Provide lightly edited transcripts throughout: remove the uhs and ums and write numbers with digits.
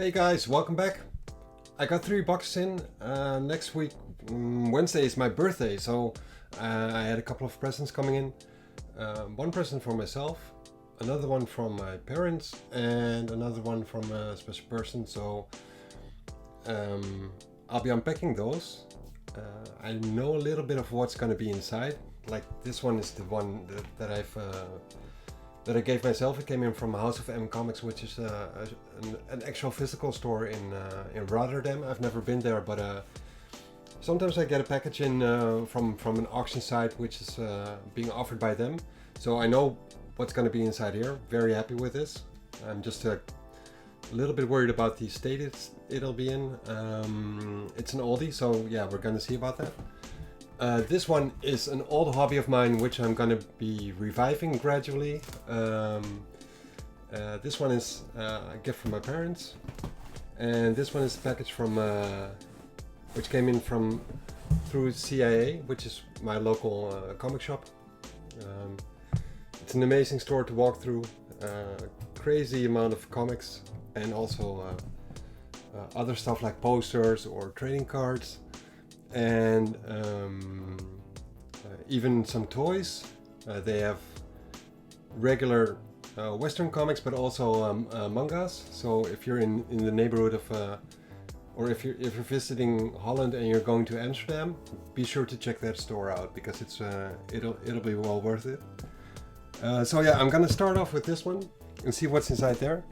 Hey guys, welcome back. I got 3 boxes in. Next week, Wednesday is my birthday, so I had a couple of presents coming in. One present for myself, another one from my parents, and another one from a special person. So I'll be unpacking those. I know a little bit of what's going to be inside. Like this one is the one that I gave myself. It came in from House of M Comics, which is an actual physical store in Rotterdam. I've never been there, but sometimes I get a package in from an auction site, which is being offered by them. So I know what's going to be inside here. Very happy with this. I'm just a little bit worried about the state it'll be in. It's an oldie, so yeah, we're going to see about that. This one is an old hobby of mine, which I'm going to be reviving gradually. This one is a gift from my parents, and this one is a package from which came in through CIA, which is my local comic shop. It's an amazing store to walk through. Crazy amount of comics, and also other stuff like posters or trading cards. And even some toys. They have regular Western comics, but also mangas. So if you're in the neighborhood of, or if you're visiting Holland and you're going to Amsterdam, be sure to check that store out because it'll be well worth it. So yeah, I'm gonna start off with this one and see what's inside there.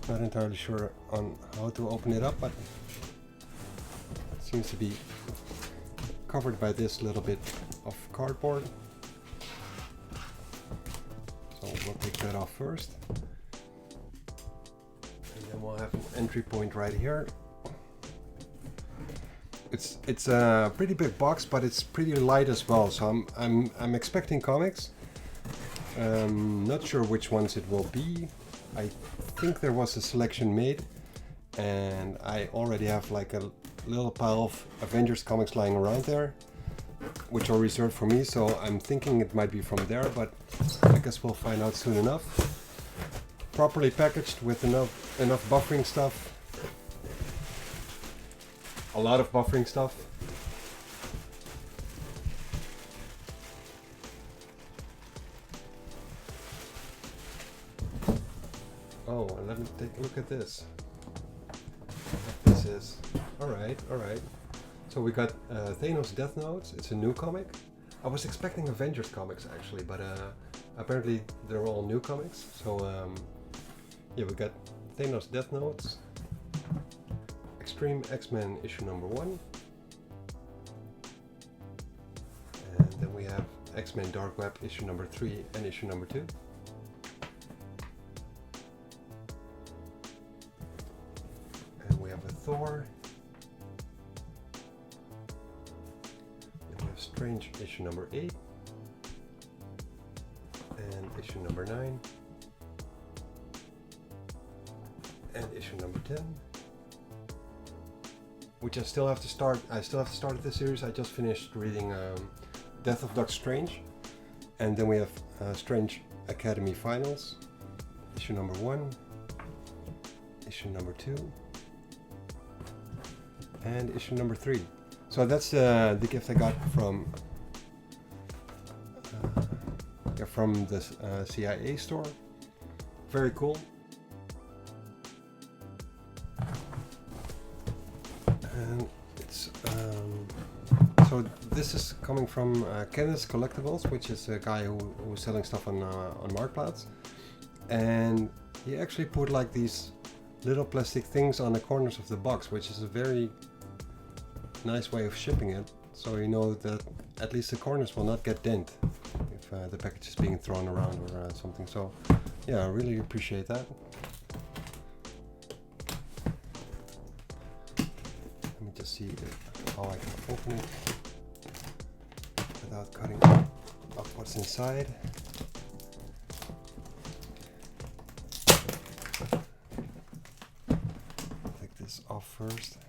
Not entirely sure on how to open it up, but it seems to be covered by this little bit of cardboard. So we'll take that off first. And then we'll have an entry point right here. It's a pretty big box, but it's pretty light as well. So I'm expecting comics. Not sure which ones it will be. I think there was a selection made, and I already have like a little pile of Avengers comics lying around there, which are reserved for me, so I'm thinking it might be from there, but I guess we'll find out soon enough. Properly packaged with enough buffering stuff. A lot of buffering stuff. Oh, and let me take a look at this. What this is. Alright. So we got Thanos Death Notes. It's a new comic. I was expecting Avengers comics actually, but apparently they're all new comics. So yeah, we got Thanos Death Notes, Extreme X-Men issue number 1, and then we have X-Men Dark Web issue number 3 and issue number 2. Thor. Then we have Strange issue number 8 and issue number 9 and issue number 10, which I still have to start. I still have to start this series. I just finished reading Death of Doctor Strange, and then we have Strange Academy Finals issue number 1, issue number 2, and issue number 3. So that's the gift I got from the CIA store. Very cool. And it's so this is coming from Kenneth Collectibles, which is a guy who's selling stuff on Marktplaats, and he actually put like these little plastic things on the corners of the box, which is a very nice way of shipping it, so you know that at least the corners will not get dent if the package is being thrown around or something. So yeah, I really appreciate that. Let me just see how I can open it without cutting off what's inside. Take this off first.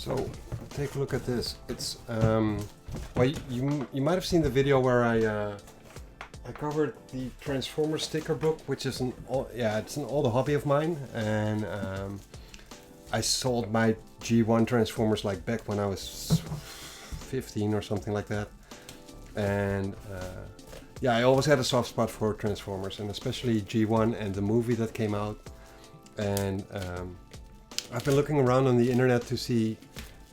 So take a look at this. It's well, you might have seen the video where I covered the Transformers sticker book, which is it's an old hobby of mine, and I sold my G1 Transformers like back when I was 15 or something like that, and yeah, I always had a soft spot for Transformers, and especially G1 and the movie that came out, and I've been looking around on the internet to see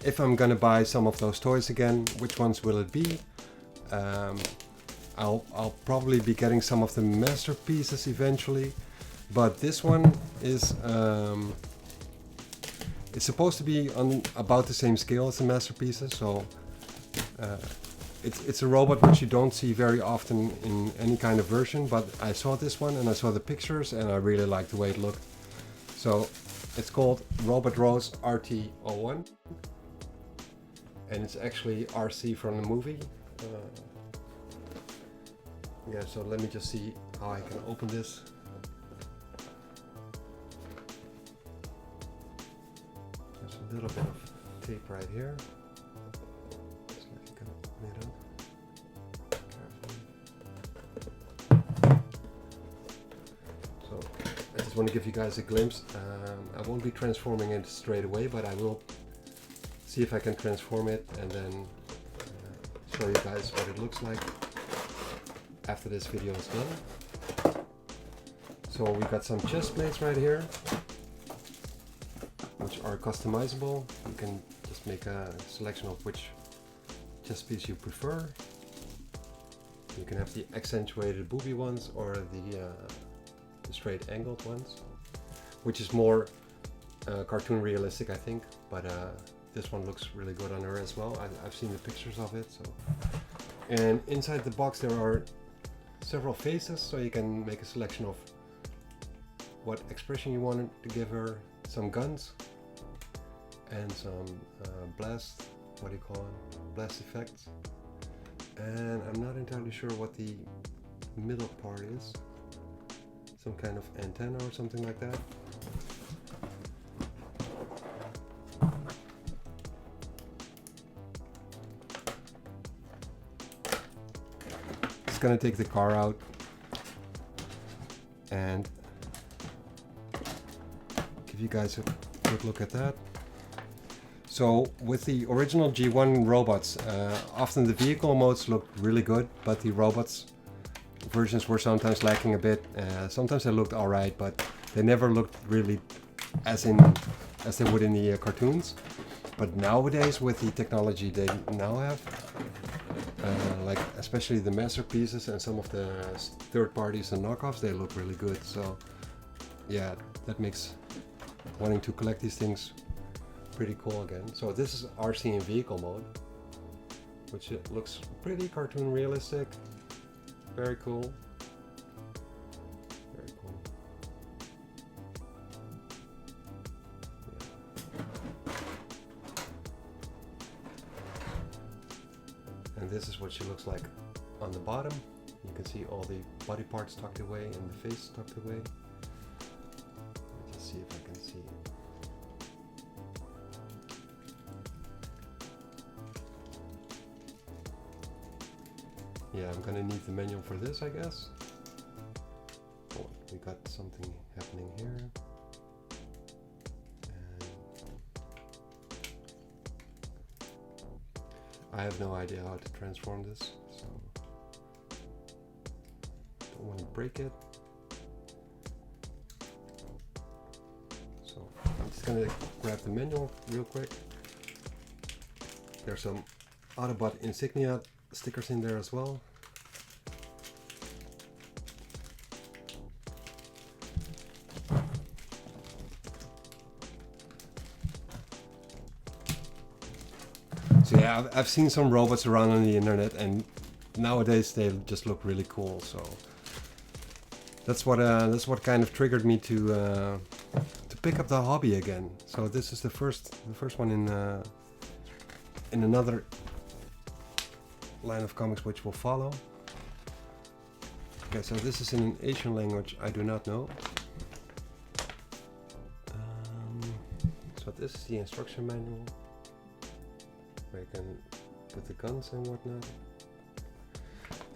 if I'm gonna buy some of those toys again. Which ones will it be? I'll probably be getting some of the masterpieces eventually, but this one is it's supposed to be on about the same scale as the masterpieces, so it's a robot which you don't see very often in any kind of version, but I saw this one and I saw the pictures and I really liked the way it looked. So it's called Robot Rose RT01, and it's actually ARCEE from the movie. Yeah, so let me just see how I can open this. There's a little bit of tape right here. So you can open it up carefully. So I just want to give you guys a glimpse. I won't be transforming it straight away, but I will see if I can transform it and then show you guys what it looks like after this video is done. So we got some chest plates right here, which are customizable. You can just make a selection of which chest piece you prefer. You can have the accentuated booby ones or the straight angled ones, which is more cartoon realistic, I think, but this one looks really good on her as well. I've seen the pictures of it. So, and inside the box there are several faces, so you can make a selection of what expression you want to give her. Some guns and some blast, what do you call it, blast effects. And I'm not entirely sure what the middle part is. Some kind of antenna or something like that. Gonna take the car out and give you guys a quick look at that. So with the original G1 robots, often the vehicle modes looked really good, but the robots versions were sometimes lacking a bit. Sometimes they looked alright, but they never looked really as they would in the cartoons. But nowadays, with the technology they now have, like especially the masterpieces and some of the third parties and knockoffs, they look really good. So yeah, that makes wanting to collect these things pretty cool again. So this is ARCEE in vehicle mode, which it looks pretty cartoon realistic. Very cool. Very cool. And this is what she looks like on the bottom. You can see all the body parts tucked away and the face tucked away. Let me just see if I can see. Yeah, I'm gonna need the manual for this, I guess. Oh, we got something happening here. I have no idea how to transform this, so don't want to break it. So I'm just gonna grab the manual real quick. There's some Autobot insignia stickers in there as well. So yeah, I've seen some robots around on the internet, and nowadays they just look really cool. So that's what kind of triggered me to pick up the hobby again. So this is the first one in another line of comics which will follow. Okay, so this is in an Asian language I do not know. So this is the instruction manual. where you can put the guns and whatnot.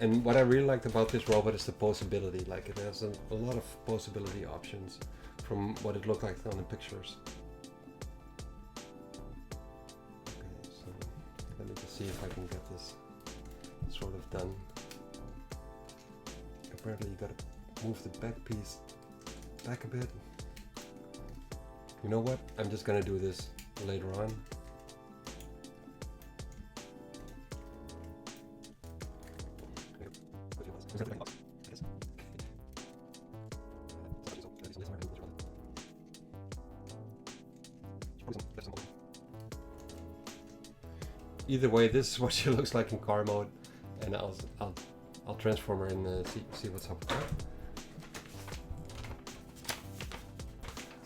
And what I really liked about this robot is the posability. Like it has a lot of posability options from what it looked like on the pictures. Okay, so let me just see if I can get this sort of done. Apparently you gotta move the back piece back a bit. You know what? I'm just gonna do this later on. Either way, this is what she looks like in car mode, and I'll transform her and see what's up with that.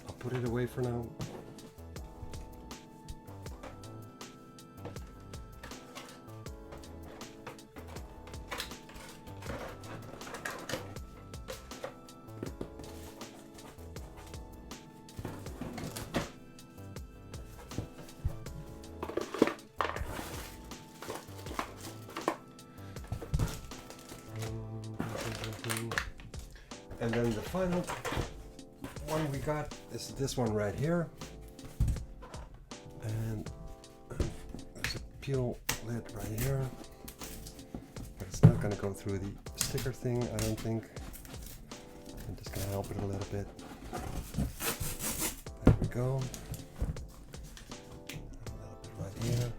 I'll put it away for now. And then the final one we got is this one right here. And there's a peel lid right here. But it's not going to go through the sticker thing, I don't think. I'm just going to help it a little bit. There we go. A little bit right here.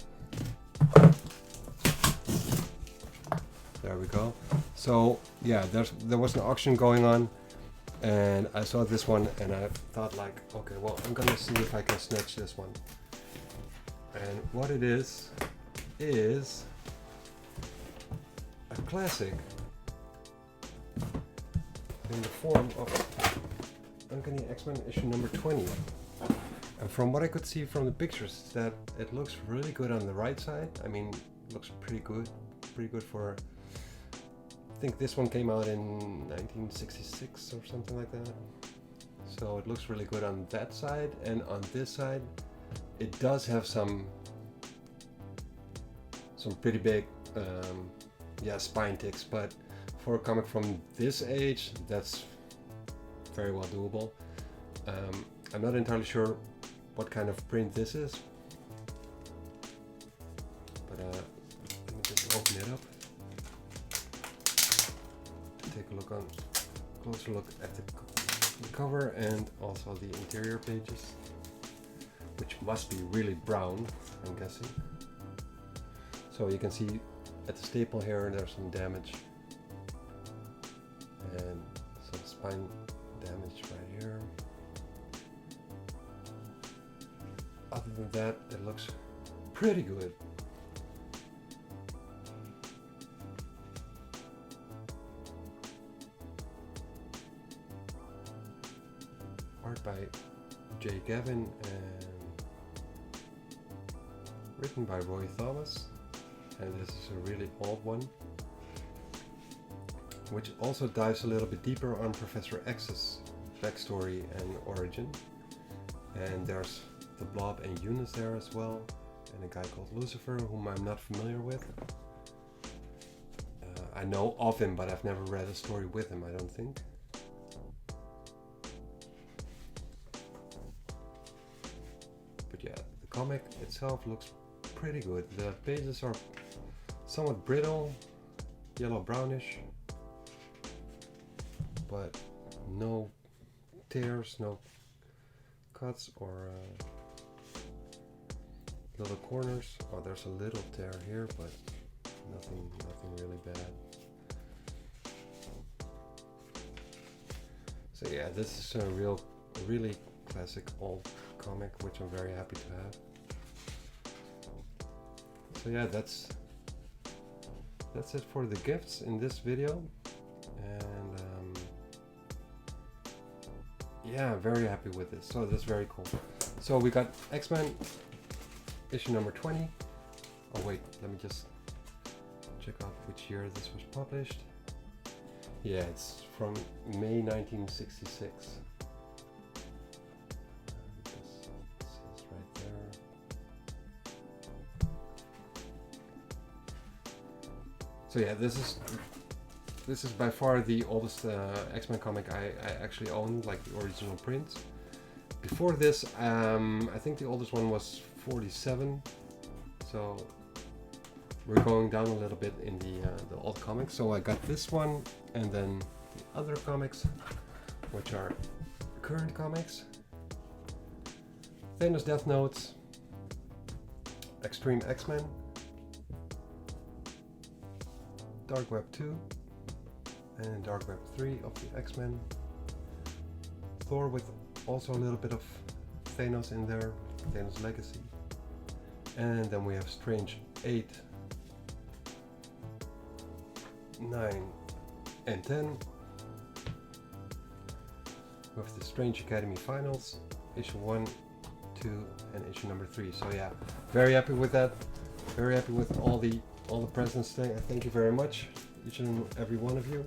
There we go. So yeah, there was an auction going on, and I saw this one, and I thought like, okay, well, I'm gonna see if I can snatch this one. And what it is a classic in the form of Uncanny X-Men issue number 20. And from what I could see from the pictures, that it looks really good on the right side. I mean, it looks pretty good for. I think this one came out in 1966 or something like that. So it looks really good on that side, and on this side it does have some pretty big spine ticks, but for a comic from this age, that's very well doable. I'm not entirely sure what kind of print this is, but let me just open it up. Take a closer look at the cover and also the interior pages, which must be really brown, I'm guessing. So you can see at the staple here there's some damage and some spine damage right here. Other than that, it looks pretty good. Art by Jay Gavin and written by Roy Thomas, and this is a really old one, which also dives a little bit deeper on Professor X's backstory and origin. And there's the Blob and Eunice there as well, and a guy called Lucifer, whom I'm not familiar with. I know of him, but I've never read a story with him, I don't think. But yeah, the comic itself looks pretty good. The pages are somewhat brittle, yellow-brownish, but no tears, no cuts or little corners. Oh, there's a little tear here, but nothing really bad. So yeah, this is a really classic old comic, which I'm very happy to have. So yeah, that's it for the gifts in this video, and yeah, very happy with this. So that's very cool. So we got X-Men issue number 20. Oh wait, let me just check out which year this was published. Yeah, it's from May 1966. This is right there. So yeah, this is by far the oldest X-Men comic I actually own, like the original print. Before this, I think the oldest one was 47. So we're going down a little bit in the old comics. So I got this one, and then the other comics, which are current comics. Thanos Death Notes, Extreme X-Men, Dark Web 2, and Dark Web 3 of the X-Men. Thor with also a little bit of Thanos in there, Thanos Legacy. And then we have Strange 8, 9, and 10. With the Strange Academy Finals, issue 1, 2, and issue number 3. So yeah, very happy with that. Very happy with all the presents. Thank you very much, each and every one of you.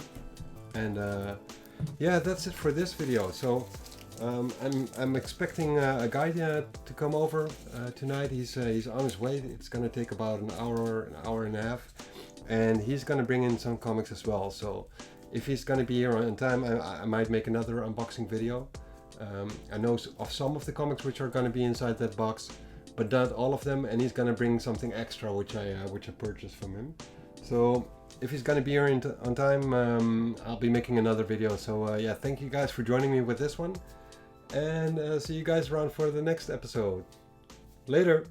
And yeah, that's it for this video. So I'm expecting a guy to come over tonight. He's on his way. It's gonna take about an hour and a half, and he's gonna bring in some comics as well. So if he's gonna be here on time, I might make another unboxing video. I know of some of the comics which are gonna be inside that box, but not all of them. And he's gonna bring something extra which I purchased from him. So if he's gonna be here on time, I'll be making another video. So yeah, thank you guys for joining me with this one, and see you guys around for the next episode. Later.